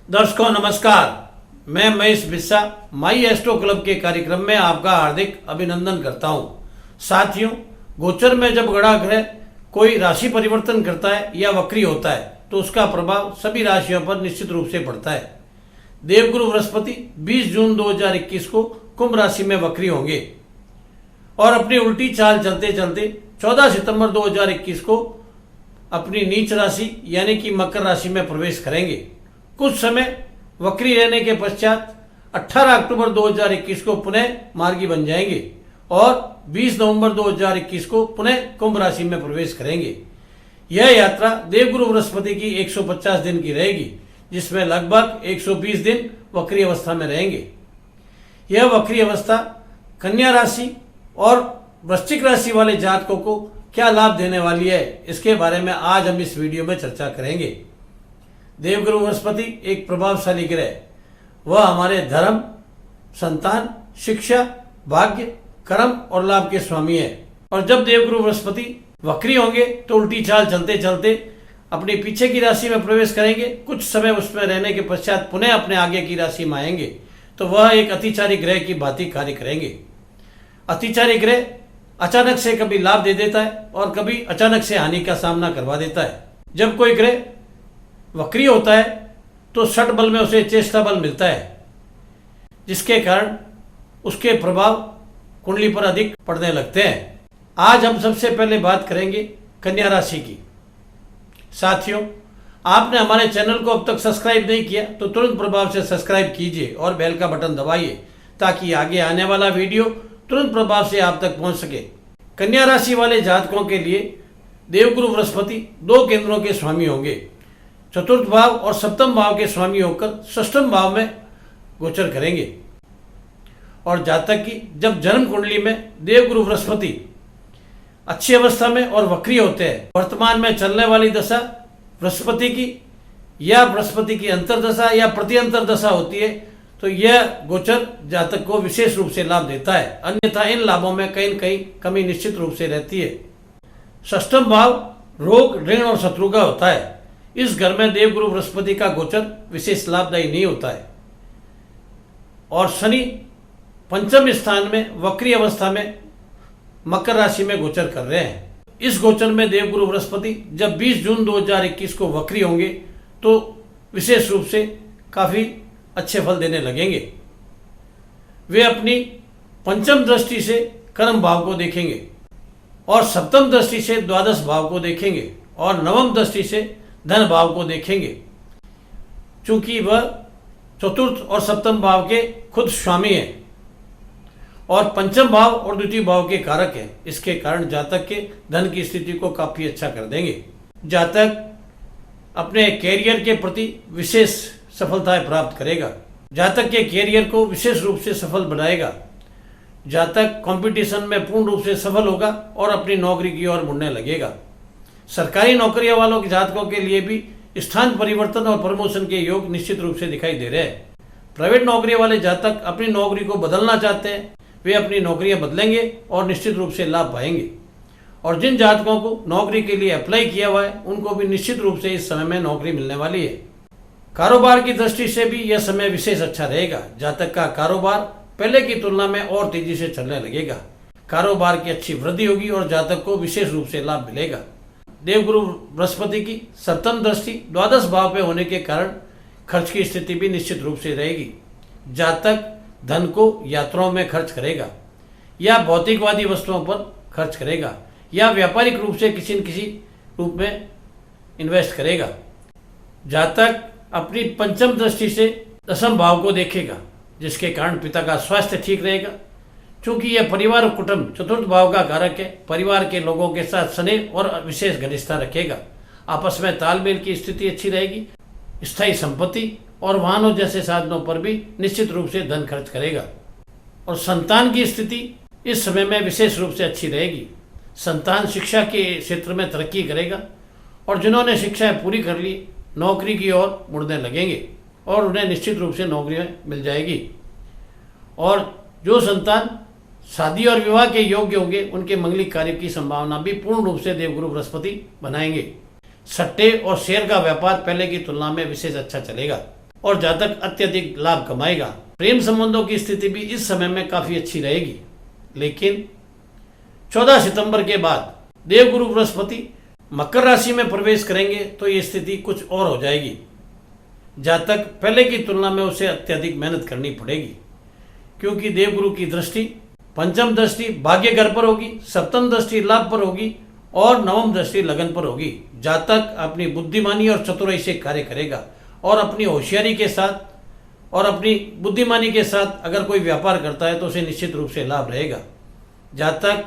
दर्शकों नमस्कार, मैं महेश बिस्सा माई एस्ट्रो क्लब के कार्यक्रम में आपका हार्दिक अभिनंदन करता हूं। साथियों, गोचर में जब ग्रह ग्रह कोई राशि परिवर्तन करता है या वक्री होता है तो उसका प्रभाव सभी राशियों पर निश्चित रूप से पड़ता है। देवगुरु बृहस्पति 20 जून 2021 को कुंभ राशि में वक्री होंगे और अपनी उल्टी चाल चलते चलते 14 सितंबर 2021 को अपनी नीच राशि यानी कि मकर राशि में प्रवेश करेंगे। कुछ समय वक्री रहने के पश्चात 18 अक्टूबर 2021 को पुनः मार्गी बन जाएंगे और 20 नवंबर 2021 को पुनः कुंभ राशि में प्रवेश करेंगे। यह यात्रा देवगुरु बृहस्पति की 150 दिन की रहेगी, जिसमें लगभग 120 दिन वक्री अवस्था में रहेंगे। यह वक्री अवस्था कन्या राशि और वृश्चिक राशि वाले जातकों को क्या लाभ देने वाली है, इसके बारे में आज हम इस वीडियो में चर्चा करेंगे। देवगुरु बृहस्पति एक प्रभावशाली ग्रह, वह हमारे धर्म, संतान, शिक्षा, भाग्य, कर्म और लाभ के स्वामी है। और जब देवगुरु बृहस्पति वक्री होंगे तो उल्टी चाल चलते चलते अपनी पीछे की राशि में प्रवेश करेंगे। कुछ समय उसमें रहने के पश्चात पुनः अपने आगे की राशि में आएंगे तो वह एक अतिचारी ग्रह की भांति कार्य करेंगे। अतिचारी ग्रह अचानक से कभी लाभ दे देता है और कभी अचानक से हानि का सामना करवा देता है। जब कोई ग्रह वक्री होता है तो षट बल में उसे चेष्टा बल मिलता है, जिसके कारण उसके प्रभाव कुंडली पर अधिक पड़ने लगते हैं। आज हम सबसे पहले बात करेंगे कन्या राशि की। साथियों, आपने हमारे चैनल को अब तक सब्सक्राइब नहीं किया तो तुरंत प्रभाव से सब्सक्राइब कीजिए और बेल का बटन दबाइए ताकि आगे आने वाला वीडियो तुरंत प्रभाव से आप तक पहुंच सके। कन्या राशि वाले जातकों के लिए देवगुरु बृहस्पति दो केंद्रों के स्वामी होंगे। चतुर्थ भाव और सप्तम भाव के स्वामी होकर षष्ठम भाव में गोचर करेंगे। और जातक की जब जन्म कुंडली में देवगुरु बृहस्पति अच्छी अवस्था में और वक्री होते हैं, वर्तमान में चलने वाली दशा बृहस्पति की या बृहस्पति की अंतर्दशा या प्रत्यंतर दशा होती है तो यह गोचर जातक को विशेष रूप से लाभ देता है, अन्यथा इन लाभों में कहीं न कहीं कमी निश्चित रूप से रहती है। षष्ठम भाव रोग, ऋण और शत्रु का होता है। इस घर में देवगुरु बृहस्पति का गोचर विशेष लाभदायी नहीं होता है। और शनि पंचम स्थान में वक्री अवस्था में मकर राशि में गोचर कर रहे हैं। इस गोचर में देवगुरु बृहस्पति जब 20 जून 2021 को वक्री होंगे तो विशेष रूप से काफी अच्छे फल देने लगेंगे। वे अपनी पंचम दृष्टि से कर्म भाव को देखेंगे और सप्तम दृष्टि से द्वादश भाव को देखेंगे और नवम दृष्टि से धन भाव को देखेंगे। चूंकि वह चतुर्थ और सप्तम भाव के खुद स्वामी हैं और पंचम भाव और द्वितीय भाव के कारक हैं, इसके कारण जातक के धन की स्थिति को काफी अच्छा कर देंगे। जातक अपने कैरियर के प्रति विशेष सफलताएं प्राप्त करेगा। जातक के कैरियर को विशेष रूप से सफल बनाएगा। जातक कंपटीशन में पूर्ण रूप से सफल होगा और अपनी नौकरी की ओर मुड़ने लगेगा। सरकारी नौकरियों वालों के जातकों के लिए भी स्थान परिवर्तन और प्रमोशन के योग निश्चित रूप से दिखाई दे रहे हैं। प्राइवेट नौकरी वाले जातक अपनी नौकरी को बदलना चाहते हैं, वे अपनी नौकरियां बदलेंगे और निश्चित रूप से लाभ पाएंगे। और जिन जातकों को नौकरी के लिए अप्लाई किया हुआ है उनको भी निश्चित रूप से इस समय में नौकरी मिलने वाली है। कारोबार की दृष्टि से भी यह समय विशेष अच्छा रहेगा। जातक का कारोबार पहले की तुलना में और तेजी से चलने लगेगा। कारोबार की अच्छी वृद्धि होगी और जातक को विशेष रूप से लाभ मिलेगा। देवगुरु बृहस्पति की सप्तम दृष्टि द्वादश भाव पे होने के कारण खर्च की स्थिति भी निश्चित रूप से रहेगी। जातक धन को यात्राओं में खर्च करेगा या भौतिकवादी वस्तुओं पर खर्च करेगा या व्यापारिक रूप से किसी न किसी रूप में इन्वेस्ट करेगा। जातक अपनी पंचम दृष्टि से दशम भाव को देखेगा, जिसके कारण पिता का स्वास्थ्य ठीक रहेगा। चूंकि यह परिवार और कुटुंब चतुर्थ भाव का कारक है, परिवार के लोगों के साथ स्नेह और विशेष घनिष्ठता रखेगा। आपस में तालमेल की स्थिति अच्छी रहेगी। स्थायी संपत्ति और वाहनों जैसे साधनों पर भी निश्चित रूप से धन खर्च करेगा। और संतान की स्थिति इस समय में विशेष रूप से अच्छी रहेगी। संतान शिक्षा के क्षेत्र में तरक्की करेगा और जिन्होंने शिक्षाएं पूरी कर ली नौकरी की ओर मुड़ने लगेंगे और उन्हें निश्चित रूप से नौकरियां मिल जाएगी। और जो संतान शादी और विवाह के योग्य होंगे उनके मंगलिक कार्य की संभावना भी पूर्ण रूप से देवगुरु बृहस्पति बनाएंगे। सट्टे और शेयर का व्यापार पहले की तुलना में विशेष अच्छा चलेगा। और जातक अत्यधिक लाभ कमाएगा। प्रेम संबंधों की स्थिति भी इस समय में काफी अच्छी रहेगी, लेकिन 14 सितंबर के बाद देवगुरु बृहस्पति मकर राशि में प्रवेश करेंगे तो ये स्थिति कुछ और हो जाएगी। जातक पहले की तुलना में उसे अत्यधिक मेहनत करनी पड़ेगी, क्योंकि देवगुरु की दृष्टि पंचम दृष्टि भाग्य घर पर होगी, सप्तम दृष्टि लाभ पर होगी और नवम दृष्टि लगन पर होगी। जातक अपनी बुद्धिमानी और चतुराई से कार्य करेगा और अपनी होशियारी के साथ और अपनी बुद्धिमानी के साथ अगर कोई व्यापार करता है तो उसे निश्चित रूप से लाभ रहेगा। जातक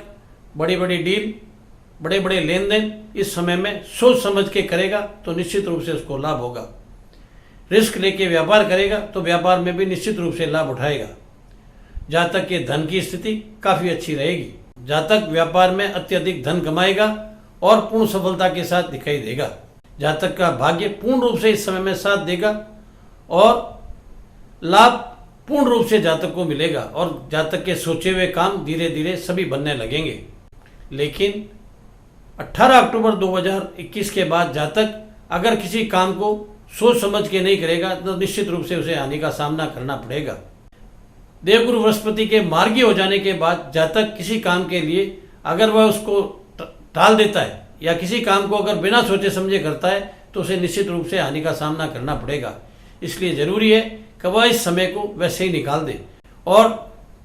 बड़ी बड़ी डील, बड़े बड़े लेन देन इस समय में सोच समझ के करेगा तो निश्चित रूप से उसको लाभ होगा। रिस्क लेके व्यापार करेगा तो व्यापार में भी निश्चित रूप से लाभ उठाएगा। जातक के धन की स्थिति काफी अच्छी रहेगी। जातक व्यापार में अत्यधिक धन कमाएगा और पूर्ण सफलता के साथ दिखाई देगा। जातक का भाग्य पूर्ण रूप से इस समय में साथ देगा और लाभ पूर्ण रूप से जातक को मिलेगा और जातक के सोचे हुए काम धीरे धीरे सभी बनने लगेंगे। लेकिन 18 अक्टूबर 2021 के बाद जातक अगर किसी काम को सोच समझ के नहीं करेगा तो निश्चित रूप से उसे हानि का सामना करना पड़ेगा। देवगुरु बृहस्पति के मार्गी हो जाने के बाद जातक किसी काम के लिए अगर वह उसको टाल देता है या किसी काम को अगर बिना सोचे समझे करता है तो उसे निश्चित रूप से हानि का सामना करना पड़ेगा। इसलिए जरूरी है कि वह इस समय को वैसे ही निकाल दे। और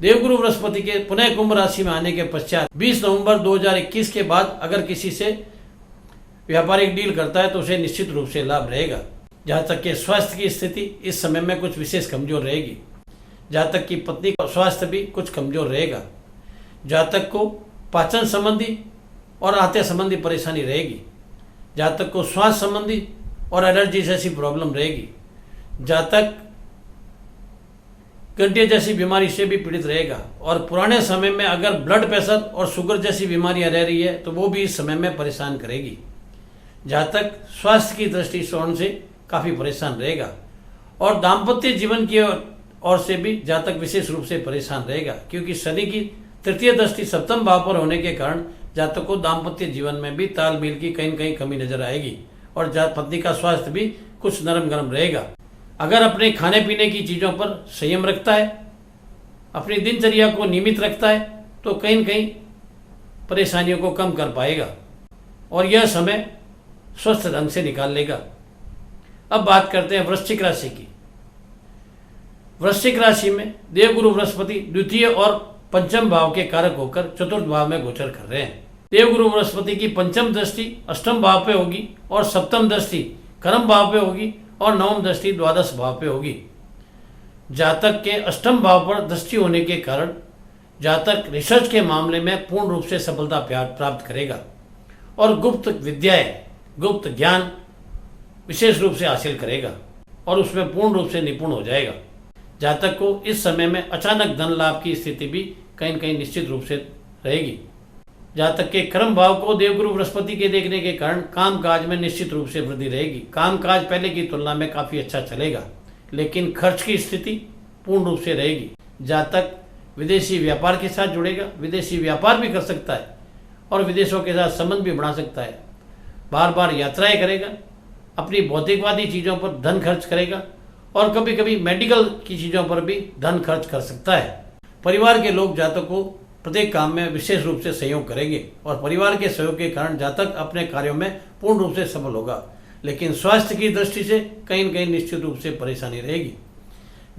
देवगुरु बृहस्पति के पुनः कुंभ राशि में आने के पश्चात 20 नवंबर 2021 के बाद अगर किसी से व्यापारिक डील करता है तो उसे निश्चित रूप से लाभ रहेगा। जातक के स्वास्थ्य की स्थिति इस समय में कुछ विशेष कमजोर रहेगी। जातक की पत्नी का स्वास्थ्य भी कुछ कमजोर रहेगा। जातक को पाचन संबंधी और आंतें संबंधी परेशानी रहेगी। जातक को श्वास संबंधी और एलर्जी जैसी प्रॉब्लम रहेगी। जातक गंठिया जैसी बीमारी से भी पीड़ित रहेगा और पुराने समय में अगर ब्लड प्रेशर और शुगर जैसी बीमारियां रह रही है तो वो भी इस समय में परेशान करेगी। जातक स्वास्थ्य की दृष्टि से काफ़ी परेशान रहेगा और दाम्पत्य जीवन की ओर से भी जातक विशेष रूप से परेशान रहेगा, क्योंकि शनि की तृतीय दृष्टि सप्तम भाव पर होने के कारण जातक को दाम्पत्य जीवन में भी तालमेल की कहीं न कहीं कमी नजर आएगी और पत्नी का स्वास्थ्य भी कुछ नरम गरम रहेगा। अगर अपने खाने पीने की चीज़ों पर संयम रखता है, अपनी दिनचर्या को नियमित रखता है तो कहीं न कहीं परेशानियों को कम कर पाएगा और यह समय स्वस्थ ढंग से निकाल लेगा। अब बात करते हैं वृश्चिक राशि की। वृश्चिक राशि में देवगुरु बृहस्पति द्वितीय और पंचम भाव के कारक होकर चतुर्थ भाव में गोचर कर रहे हैं। देवगुरु बृहस्पति की पंचम दृष्टि अष्टम भाव पे होगी और सप्तम दृष्टि कर्म भाव पे होगी और नवम दृष्टि द्वादश भाव पे होगी। जातक के अष्टम भाव पर दृष्टि होने के कारण जातक रिसर्च के मामले में पूर्ण रूप से सफलता प्राप्त करेगा और गुप्त विद्याएं, गुप्त ज्ञान विशेष रूप से हासिल करेगा और उसमें पूर्ण रूप से निपुण हो जाएगा। जातक को इस समय में अचानक धन लाभ की स्थिति भी कहीं न कहीं निश्चित रूप से रहेगी। जातक के कर्म भाव को देवगुरु बृहस्पति के देखने के कारण कामकाज में निश्चित रूप से वृद्धि रहेगी। कामकाज पहले की तुलना में काफ़ी अच्छा चलेगा, लेकिन खर्च की स्थिति पूर्ण रूप से रहेगी। जातक विदेशी व्यापार के साथ जुड़ेगा, विदेशी व्यापार भी कर सकता है और विदेशों के साथ संबंध भी बढ़ा सकता है। बार बार यात्राएं करेगा, अपनी भौतिकवादी चीज़ों पर धन खर्च करेगा और कभी कभी मेडिकल की चीज़ों पर भी धन खर्च कर सकता है। परिवार के लोग जातक को प्रत्येक काम में विशेष रूप से सहयोग करेंगे और परिवार के सहयोग के कारण जातक अपने कार्यों में पूर्ण रूप से सफल होगा, लेकिन स्वास्थ्य की दृष्टि से कहीं न कहीं निश्चित रूप से परेशानी रहेगी।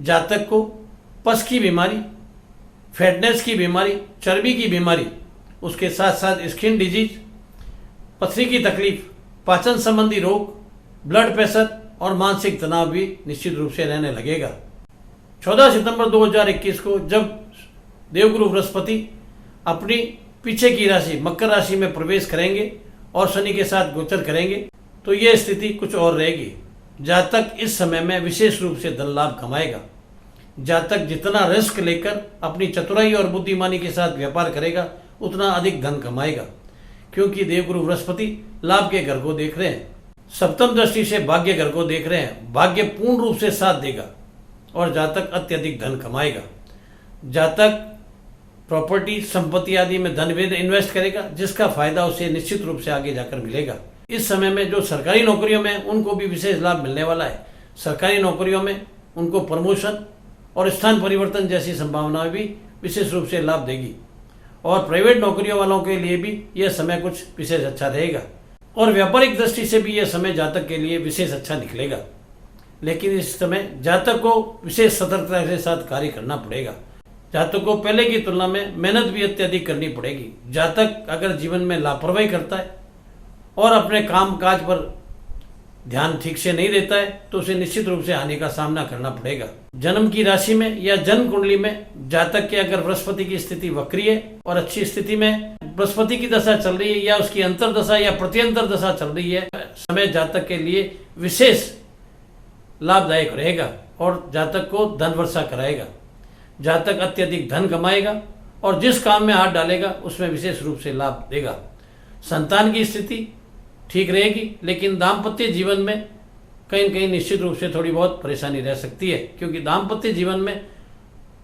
जातक को पस की बीमारी, फैटनेस की बीमारी, चर्बी की बीमारी, उसके साथ साथ स्किन डिजीज, पथरी की तकलीफ, पाचन संबंधी रोग, ब्लड प्रेशर और मानसिक तनाव भी निश्चित रूप से रहने लगेगा। 14 सितंबर 2021 को जब देवगुरु बृहस्पति अपनी पीछे की राशि मकर राशि में प्रवेश करेंगे और शनि के साथ गोचर करेंगे तो यह स्थिति कुछ और रहेगी। जातक इस समय में विशेष रूप से धन लाभ कमाएगा। जातक जितना रिस्क लेकर अपनी चतुराई और बुद्धिमानी के साथ व्यापार करेगा उतना अधिक धन कमाएगा, क्योंकि देवगुरु बृहस्पति लाभ के घर को देख रहे हैं, सप्तम दृष्टि से भाग्य घर को देख रहे हैं। भाग्य पूर्ण रूप से साथ देगा और जातक अत्यधिक धन कमाएगा। जातक प्रॉपर्टी, संपत्ति आदि में धन इन्वेस्ट करेगा, जिसका फायदा उसे निश्चित रूप से आगे जाकर मिलेगा। इस समय में जो सरकारी नौकरियों में उनको भी विशेष लाभ मिलने वाला है। सरकारी नौकरियों में उनको प्रमोशन और स्थान परिवर्तन जैसी संभावनाएं भी विशेष रूप से लाभ देगी। और प्राइवेट नौकरियों वालों के लिए भी यह समय कुछ विशेष अच्छा रहेगा। और व्यापारिक दृष्टि से भी यह समय जातक के लिए विशेष अच्छा निकलेगा। लेकिन इस समय जातक को विशेष सतर्कता के साथ कार्य करना पड़ेगा। जातक को पहले की तुलना में मेहनत भी अत्यधिक करनी पड़ेगी। जातक अगर जीवन में लापरवाही करता है और अपने काम काज पर ध्यान ठीक से नहीं देता है तो उसे निश्चित रूप से हानि का सामना करना पड़ेगा। जन्म की राशि में या जन्म कुंडली में जातक के अगर बृहस्पति की स्थिति वक्री है और अच्छी स्थिति में बृहस्पति की दशा चल रही है या उसकी अंतरदशा या प्रत्यंतर दशा चल रही है, समय जातक के लिए विशेष लाभदायक रहेगा और जातक को धन वर्षा कराएगा। जातक अत्यधिक धन कमाएगा और जिस काम में हाथ डालेगा उसमें विशेष रूप से लाभ देगा। संतान की स्थिति ठीक रहेगी, लेकिन दाम्पत्य जीवन में कहीं न कहीं निश्चित रूप से थोड़ी बहुत परेशानी रह सकती है, क्योंकि दाम्पत्य जीवन में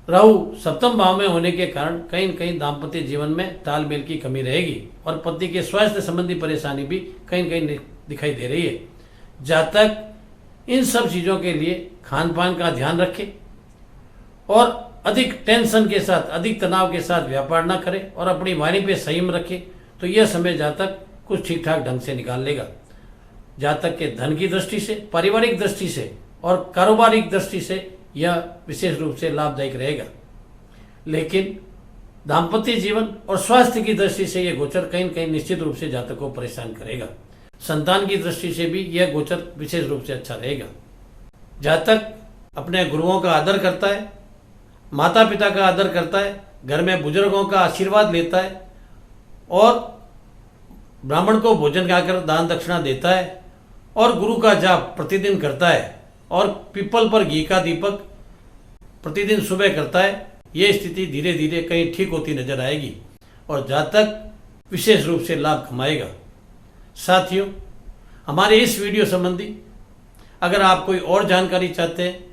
राहु सप्तम भाव में होने के कारण कहीं न कहीं दाम्पत्य जीवन में तालमेल की कमी रहेगी और पति के स्वास्थ्य संबंधी परेशानी भी कहीं न कहीं दिखाई दे रही है। जातक इन सब चीज़ों के लिए खान पान का ध्यान रखे और अधिक टेंशन के साथ, अधिक तनाव के साथ व्यापार ना करे और अपनी वाणी पे संयम रखे, तो यह समय जातक कुछ ठीक ठाक ढंग से निकाल लेगा। जातक के धन की दृष्टि से, पारिवारिक दृष्टि से और कारोबारिक दृष्टि से यह विशेष रूप से लाभदायक रहेगा। लेकिन दाम्पत्य जीवन और स्वास्थ्य की दृष्टि से यह गोचर कहीं न कहीं निश्चित रूप से जातक को परेशान करेगा। संतान की दृष्टि से भी यह गोचर विशेष रूप से अच्छा रहेगा। जातक अपने गुरुओं का आदर करता है, माता पिता का आदर करता है, घर में बुजुर्गों का आशीर्वाद लेता है और ब्राह्मण को भोजन खाकर दान दक्षिणा देता है और गुरु का जाप प्रतिदिन करता है और पीपल पर घी का दीपक प्रतिदिन सुबह करता है। ये स्थिति धीरे धीरे कहीं ठीक होती नजर आएगी और जातक विशेष रूप से लाभ कमाएगा। साथियों, हमारे इस वीडियो संबंधी अगर आप कोई और जानकारी चाहते हैं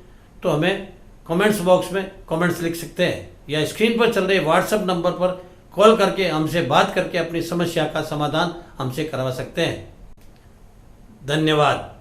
तो हमें कमेंट्स बॉक्स में कमेंट्स लिख सकते हैं या स्क्रीन पर चल रहे व्हाट्सएप नंबर पर कॉल करके हमसे बात करके अपनी समस्या का समाधान हमसे करवा सकते हैं। धन्यवाद।